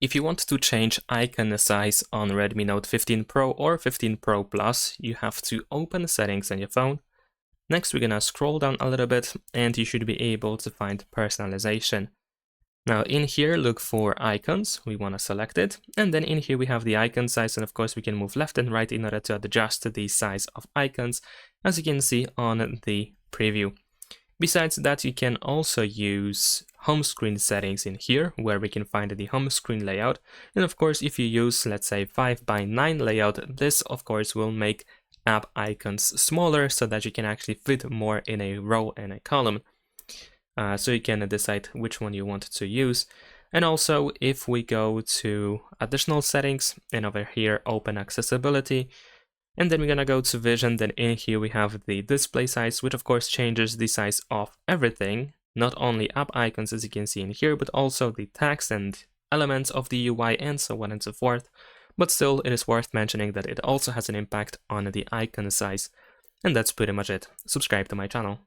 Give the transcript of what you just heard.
If you want to change icon size on Redmi Note 15 Pro or 15 Pro Plus, you have to open settings on your phone. Next, we're gonna scroll down a little bit and you should be able to find personalization. Now in here, look for icons, we wanna select it. And then in here we have the icon size, and of course we can move left and right in order to adjust the size of icons, as you can see on the preview. Besides that, you can also use home screen settings in here, where we can find the home screen layout. And of course, if you use, let's say, 5:9 layout, this of course will make app icons smaller so that you can actually fit more in a row and a column. So you can decide which one you want to use. And also, if we go to additional settings and over here, open accessibility, and then we're gonna go to vision, then in here we have the display size, which of course changes the size of everything, not only app icons as you can see in here, but also the text and elements of the UI and so on and so forth. But still, it is worth mentioning that it also has an impact on the icon size. And that's pretty much it. Subscribe to my channel.